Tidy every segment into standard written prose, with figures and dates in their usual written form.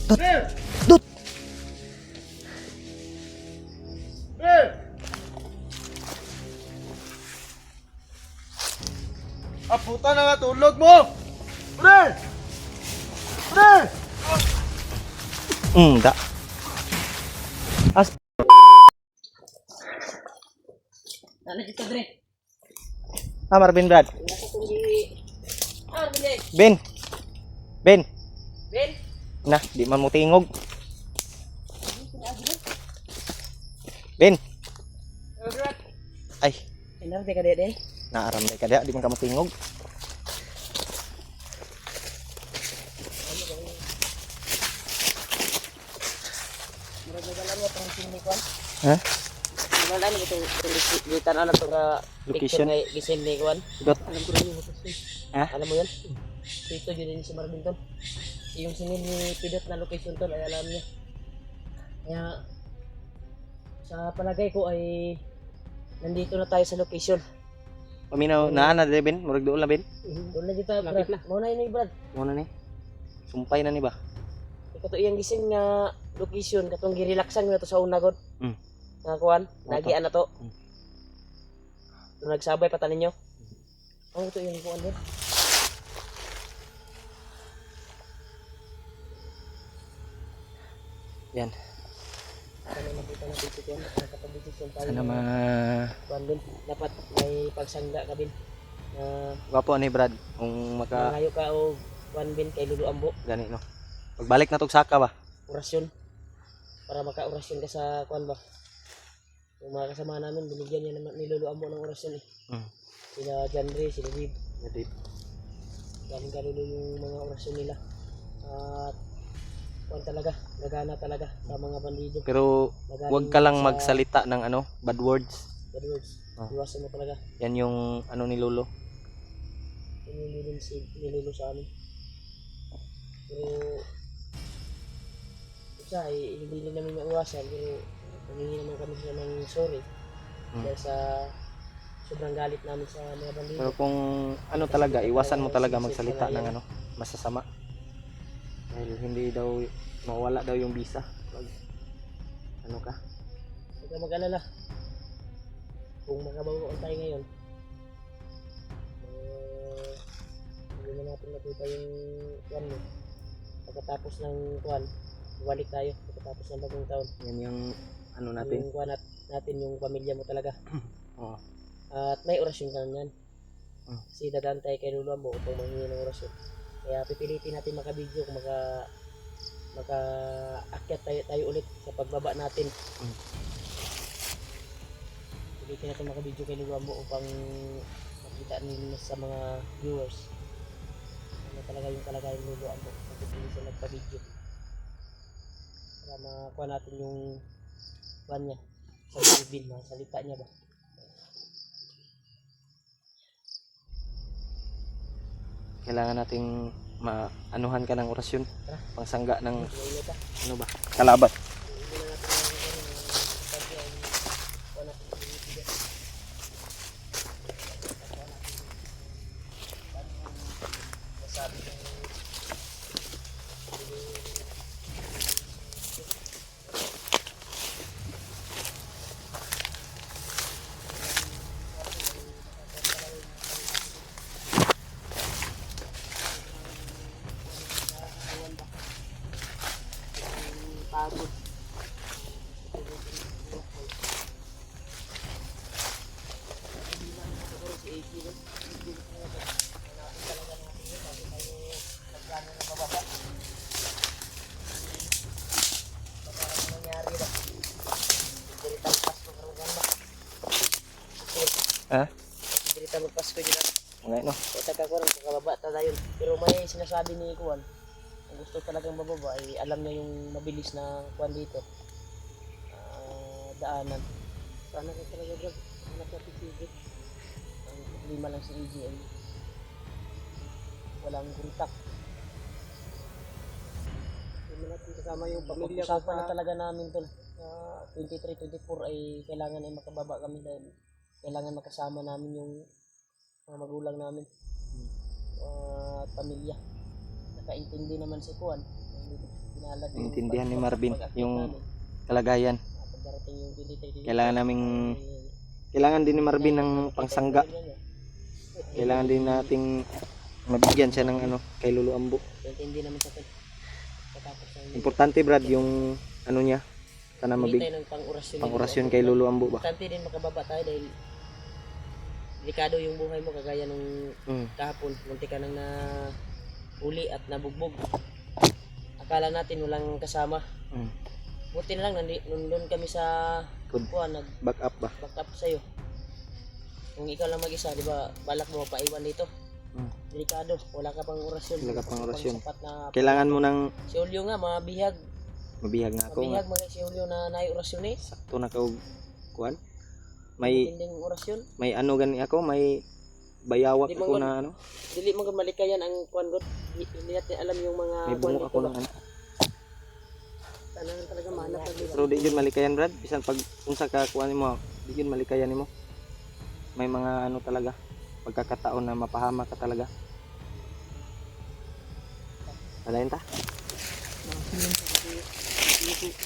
Dut! Dut! Aputa na nga tulog mo! Pre! Pre! Da. As... Ano dito, Dre? Marvin Brad. Nasa kundi... Marvin, Ben. Ben. Ben? Na, di man mo tingog. Ben. Brad. Ay, Ano, teka, Dede? naaram na ka dia, di man ka mo tingog. Maragagalan mo itong sinikon? Ha? Wala na itong gitan na ito nga Location? picture nga gisin ni Kwan. Dot. Alam ko rin yung Ha? Alam mo yun? Dito yun din si Marvin tol. Yung sinil ni Pidot na location tol ay alam niya. Kaya sa palagay ko ay nandito na tayo sa location. Paminaw na na de Ben, murag doon na Ben. Doon na dito, Brad. Muna yun Brad. Mo na ni. Sumpay na ni ba? Ikaw to iyang gising nga location katong girelaksan mo na to sa una god. Nga kuan, nagian na to. Nung nagsabay pa tanin nyo. Ano to yung kuan din? Yan. Sana nakita na dito kuan, nakapag-decision tayo. Sana ma Kuan din, dapat may pagsangga ka bin. Wapo ni Brad kung maka Nangayo ka o kuan bin kay Lulu Ambo, gani no. Pagbalik na tog saka ba? orasyon. Para maka-orasyon ka sa kuan ba. Yung mga kasama namin, binigyan niya naman ni Lulu Ambo ng orasyon eh. Sila Jandre, sila Dib. Gadi. Galing kalulo yung mga orasyon nila. At kuan talaga, gagana talaga sa mga bandido. Pero Magaling wag ka lang sa magsalita ng ano, bad words. bad words. Iwasan mo talaga. Yan yung ano ni Lolo. Yun yung din si Nilolo sa amin. Pero isa ay hindi din namin maiwasan pero humingi naman kami sila ng sorry dahil sa sobrang galit namin sa mga bandido. Pero kung ano talaga, iwasan mo talaga magsalita ng ano, masasama. Dahil hindi daw mawala daw yung visa. Pag ano ka? Huwag ka mag-alala. Kung makabagoan tayo ngayon, hindi na natin nakita yung kuwan mo. Pagkatapos ng kuwan, balik tayo pagkatapos ng bagong taon. Yan yung ano natin. Yung kuwan natin, yung pamilya mo talaga. Oo. At may orasyon ka na yan. Si dadaan tayo kay Lulu Ambo upang manghingi ng orasyon. Kaya pipilitin natin makabidyo kung maka-akyat tayo ulit sa pagbaba natin. Pipilitin natin makabidyo kay Lulu Ambo upang makita nila sa mga viewers ano talaga yung kalagayan ng Lulu Ambo. Pipilitin siya nagpabidyo para makuha natin yung kuhan niya sa bibig, mga salita niya ba. Kailangan nating maanuhan ka ng orasyon. Pangsangga ng Ngayon ka. ano ba? Kalabat. Pagod. Ha? Dirita magpasko dyan. Ngay no. So tagakuan kung kababa ta dayon. Pero may sinasabi ni Kuan. Kung gusto talagang bababa ay alam niya yung mabilis na kuan dito. Daanan. Sana ka talaga bro. Hanap natin si EJ. Ang problema lang si EJ ay walang kontak. Hindi natin kasama yung pamilya ko pa. Na talaga namin to. 23-24 ay kailangan ay makababa kami dahil kailangan makasama namin yung mga magulang namin at pamilya. Nakaintindi naman si Kuan. pinalad Naintindihan ni Marvin yung kalagayan. pagdarating yung dilitay Kailangan din ni Marvin ng pangsangga. Kailangan din nating mabigyan siya ng ano kay Lolo Ambo. Hindi naman sa patapos ng Importante Brad yung ano niya. Sana dilitay ng pang-orasyon pang-orasyon kay Lolo Ambo ba. importante din makababa tayo dahil delikado yung buhay mo kagaya nung kahapon munti ka nang na uli at nabugbog. Akala natin walang kasama. Buti na lang nandun kami sa kuan Back up ba. back up sa'yo. Kung ikaw lang mag-isa, di ba, balak mo paiwan dito. Delikado, wala ka pang orasyon. Wala ka pang orasyon. Sapat na, Kailangan mo ng si Julio nga, mabihag. mabihag na ako. Mabihag mga si Julio na naay orasyon eh. Sakto na ka kuan. May Tinding orasyon. may ano gani ako, may bayawak Di ako man na ano. Dili mo malikayan ang kuan god. Hindi natin alam yung mga May kuwan bungo dito ako ba. ng ano. Tanan talaga mahanap lang dito. Pero di yun malikayan Brad. Bisan pag unsa ka kuan mo, di yun malikayan nimo. May mga ano talaga pagkakataon na mapahama ka talaga. Alayin ta.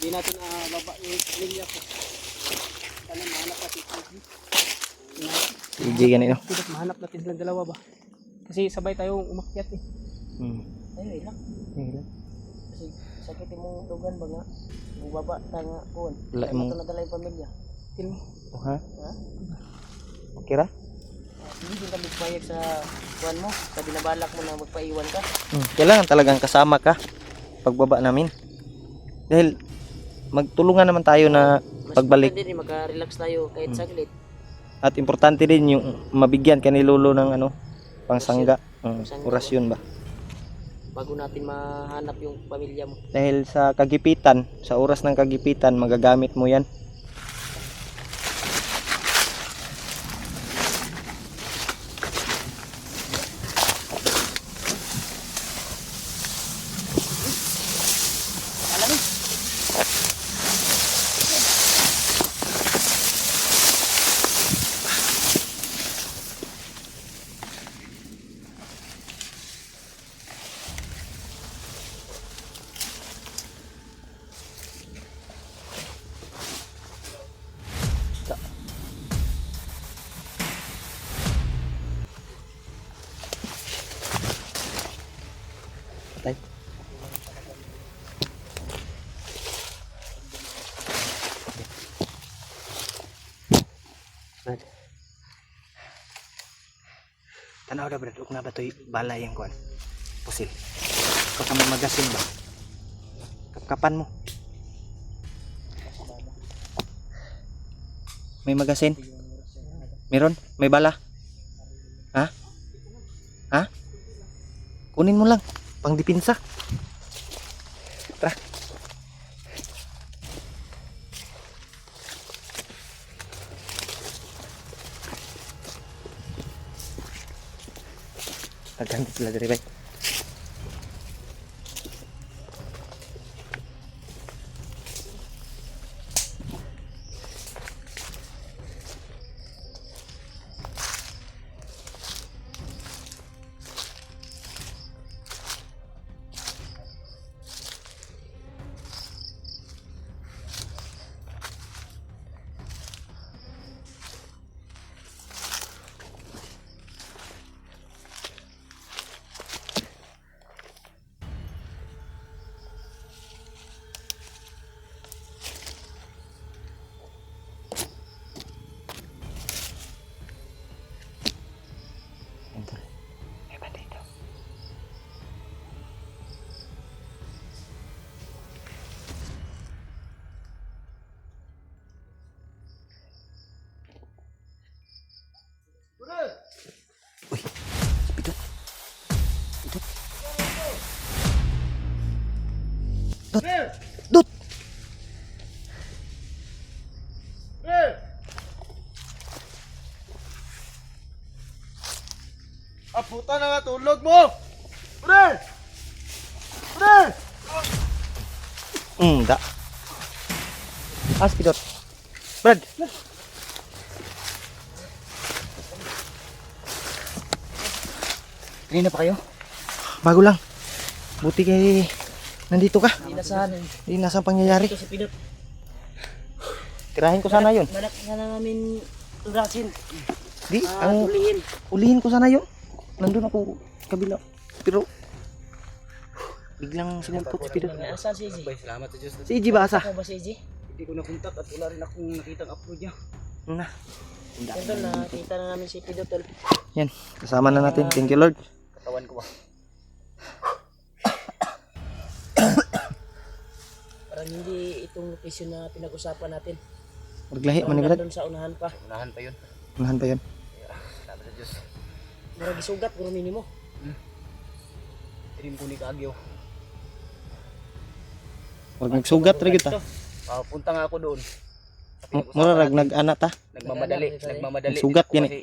Di natin baba yung linya ko. Tanan mahanap natin. Sige ganito. Tidak mahanap natin silang dalawa ba? Kasi sabay tayong umakyat eh. Ayun, ilang. Kasi sakit mong dugan ba nga? Yung baba tayo nga kuwan. Wala Ito mong nadala yung pamilya. Tin. ha? Ha? Okay ra? Hindi din kami payag sa kuwan mo. Sa binabalak mo na magpaiwan ka. Kailangan talagang kasama ka pagbaba namin. Dahil magtulungan naman tayo na Mas pagbalik. maganda din maka-relax tayo kahit saglit. At importante din yung mabigyan ka ni Lolo ng ano, pangsangga, orasyon ba? Bago natin mahanap yung pamilya mo. Dahil sa kagipitan, sa oras ng kagipitan, magagamit mo yan. Patay. Tanaw na Brad, ug na ba to'y bala yung kuan? Pusil. Ikaw ka may magasin ba? Kapkapan mo. May magasin? Meron? May bala? Ha? Ha? Kunin mo lang. Pang dipinsa. Tara. Taganti sila dari bay. Dut! Aputa na nga tulog mo! Pre! Pre! Da. Aspidot. Brad. Kanina pa kayo? Bago lang. Buti kay Nandito ka. Hindi na saan. Hindi nasa pangyayari. Ito si Pidot. Tirahin ko sana yun. Balak sana namin turasin. Di, ang Tulihin. ulihin ko sana yun. Nandun ako kabila. Pero biglang sumumpot si Pidot. Nasaan si EJ? Salamat sa Diyos. Si EJ ba asa? Ako ba si EJ? Hindi ko nakontak at wala rin akong nakitang upload niya. Na. Ito nakita na namin si Pidot tol. Yan, kasama na natin. Thank you Lord. Katawan ko ba? Parang hindi itong location na pinag-usapan natin. Maglahi man ni Parang Brad. nandun sa unahan pa. Unahan pa yun. Unahan pa yun. Salamat sa Diyos. Mura gisugat puro minimo. Tirim ko ni Kagyo. Huwag nagsugat ra gyud ta. Punta nga ako doon. Mura rag nag-ana ta. Nagmamadali. Sugat din yan ako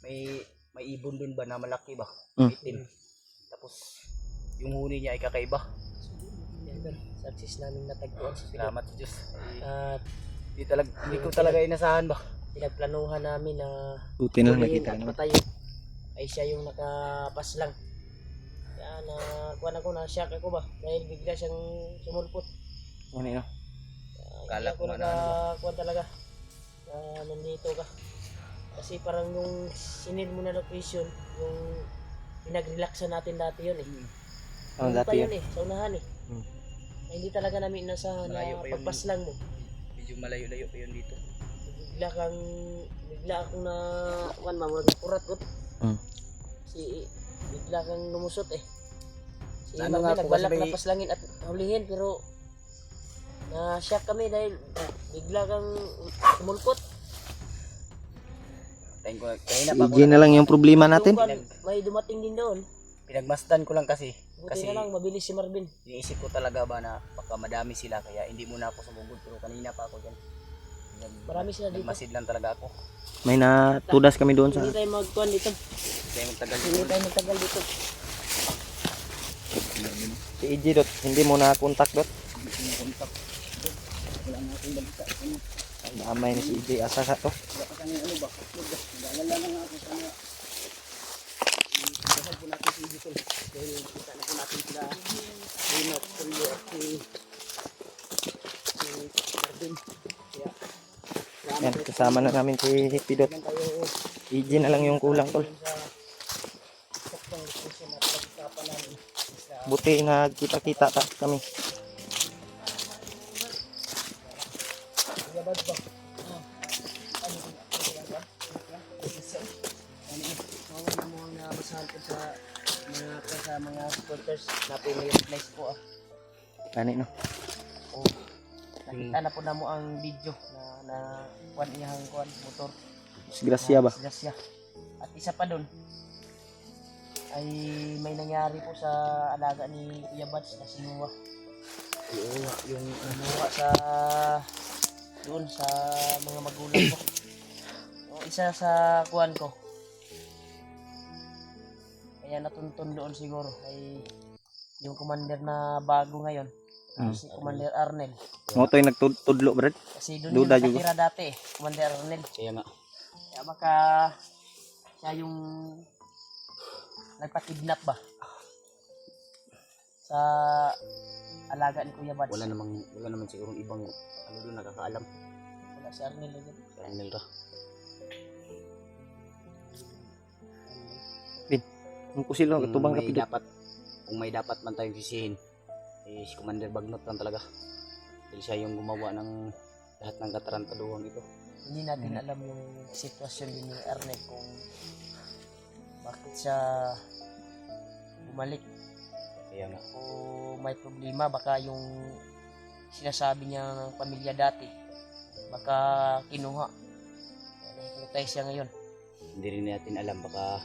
kasi may ibon doon ba na malaki ba? Mm. Itim. Tapos yung huni niya ay kakaiba. Yan tol. Success namin natagpuan si Pidot. Salamat sa Diyos. At Hindi ko talaga inasahan ba? pinagplanuhan namin na Buti na lang hulihin nakita at naman. patayin. Ay siya yung nakapas lang. Kaya na kuwan ako na shock ako ba dahil bigla siyang sumulpot. Ano yun? Kala Kaya ko ako nga na ano ba? nakakuwan talaga na nandito ka. Kasi parang yung sinid mo na location, yung pinag-relaxan natin dati yun eh. Ano Doon dati pa yun? yun eh, sa unahan eh. Hmm. Ay, hindi talaga namin inasahan Malayo na pa yun. pagpaslang mo. Medyo malayo-layo pa yun dito. Bigla akong na, kuwan mamurag na kurat ko. Hmm. Bigla kang lumusot eh. Si Ano Mami nga po, nagbalak kasi may- na paslangin at hulihin pero na-shock kami dahil bigla kang sumulpot. Kanina Si pa ako EJ na lang yung problema natin. Yung kuwan, may dumating din doon. pinagmasdan ko lang kasi. Buti Kasi na lang, mabilis si Marvin. iniisip ko talaga ba na baka madami sila kaya hindi muna ako sumugod pero kanina pa ako dyan. Marami sila dito. Nagmasid lang talaga ako. May natudas kami doon sa Hindi tayo magkuhan dito. Kaya magtagal Hindi tayo magtagal dito. si EJ dot. Hindi mo na contact dot. kontak. Wala na akong balita. Ang damay ni si EJ asa sa to. Wala pa kami ano ba? Nag-aalala na nga ako sa mga dasal po natin si Idol. Dahil kita na po natin sila Rino, Tulio at si Marvin. Kaya Yan, kasama na namin si Pidot. naman tayo EJ na lang yung kulang tol. sa saktong location at pag-usapan namin sa Buti na kita-kita kami. Yabad ba? Mga mo ang nabasahan ko sa mga supporters na pinag-nice po ah. Kani no. Nakita na po na mo ang video na kuwan iyang kuwan motor. Disgrasya ba? Disgrasya. At isa pa doon ay may nangyari po sa alaga ni Kuya Bads na sinuwa. yung Sinuwa sa doon sa mga magulang ko. Yung isa sa kuwan ko. Kaya natuntun doon siguro ay yung commander na bago ngayon. Si Commander Arnel. Mo to yung nagtudlo brad. Kasi doon Duda yung juga. nakatira dati eh, Commander Arnel. kaya nga Kaya baka siya yung nagpa-kidnap ba sa alaga ni Kuya Bads. wala naman siguro ibang ano doon nakakaalam. Wala si Arnel yun. Daniel ra. Kung kusilo tubang may kapidot. kung may dapat man tayong sisihin si Commander Bagnot lang talaga. Dahil siya yung gumawa ng lahat ng katarantaduhan ito. Hindi natin alam yung sitwasyon din ni Arnel kung bakit siya bumalik Kaya nga o may problema. Baka yung sinasabi niya ng pamilya dati baka kinuha. Nakikita siya ngayon. hindi rin natin alam baka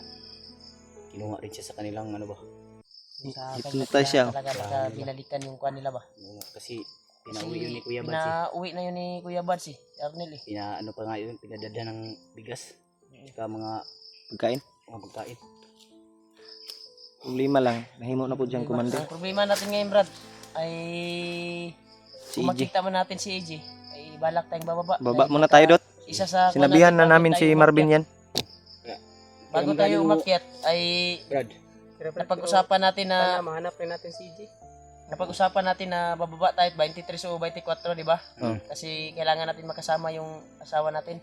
kinuha rin siya sa kanilang ano ba. Sa Hipnotize siya. talaga baka binalikan yung kuha nila ba. Kasi pinauwi yun ni Kuya Bads Pinauwi na yun ni Kuya Bads si Arnel eh. ano pa nga yun, pinadada ng bigas. Tsaka mga Pagkain. pagkain. Problema lang. Nahimo na po diyang commander. Ang problema natin ngayon Brad ay Si kung EJ. makita man natin si EJ ay balak tayong bababa. Baba Dahil muna baka tayo dot. Isa sa Sinabihan na bago namin tayo si umakyat- Marvin yan. Bago tayo umakyat ay Brad, napag-usapan natin na mahanap rin natin si EJ. napag-usapan natin na bababa tayo 23 o 24, di ba? Oh. Kasi kailangan natin makasama yung asawa natin.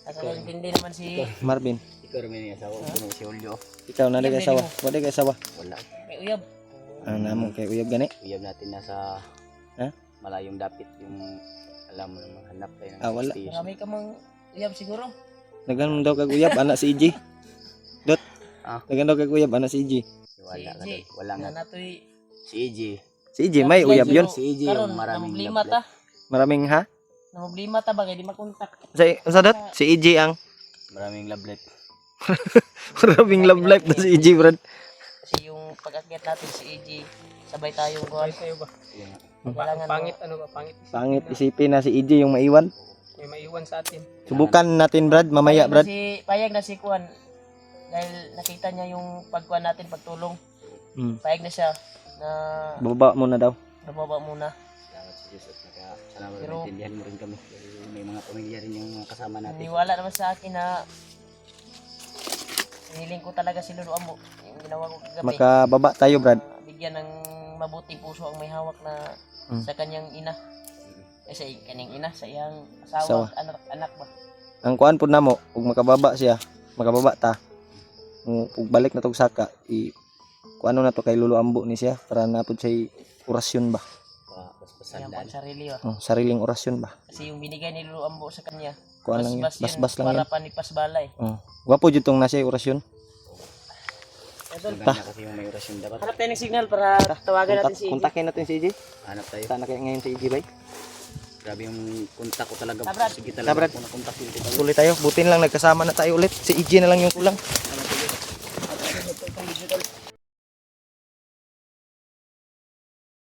Kasi hindi naman si Marvin, Ikaw rin yung asawa ko si Julio. ikaw na kay asawa. Wala kay asawa. Wala. may uyab. Ang namo kay uyab gani. Uyab natin nasa Ha? malayong dapit yung alam mo naman hanap tayo ng Ah, wala. 60 years. Marami ka mang uyab siguro. Nagano daw kag uyab anak si EJ. Dot. Ah. Nagano daw kag uyab anak si EJ. Wala Si ka EJ. doon. Wala nga. Na natoy Si EJ. Si EJ may uyab yun. Si EJ karon yung maraming problema love ta. Maraming ha? Na problema ta ba kay di makontak. Sa dot si EJ ang Maraming lablet. maraming love life na si EJ, brad. Kasi yung pag-akyat natin si AJ, sabay tayong kuhan. Tayo ba? Yun nga. Kailangan Pangit ano ba? Pangit isipin Pangit na isipin na si EJ yung maiwan. may maiwan sa atin. Subukan natin, brad, mamaya, brad. Payag na si Kuan. Dahil nakita niya yung pagkuhan natin, pagtulong. Hmm. Payag na siya na Bababa muna daw. nababa muna. Salamat sa Diyos at sana Pero- maintindihan mo rin kami. Dahil may mga pamilya rin yung mga kasama natin. Niwala naman sa akin na hiniling ko talaga si Lolo Ambo. Yung ginawa ko kagabi. Makababa tayo, brad. Bigyan ng mabuting puso ang may hawak na sa kanyang ina. Sa kanyang ina, sa iyang Asawa. asawa, anak ba? Ang kuan pud namo, ug makababa siya, makababa ta. Ug balik na tog saka, kuano na to kay Lolo Ambo ni siya para napud siya orasyon ba. Basbasan Kanyang daan. pansarili ba? Oh, sariling orasyon ba. Kasi yung binigay ni Lolo Ambo sa kanya, Kuan lang yun, basbas yun, basbas lang para yan. panipas balay. Oh. Gwapo jud tong nasa orasyon. Maganda kasi yung may orasyon dapat. Hanap tayo ng signal para tawagan natin si AJ. Kontakin natin si EJ. Hanap tayo. Saan na kaya ngayon si EJ bay? Grabe yung kontak ko talaga. Brad. Sige Brad. talaga ako na kontakin ko. Tuloy tayo, butin lang nagkasama na tayo ulit. Si EJ na lang yung kulang.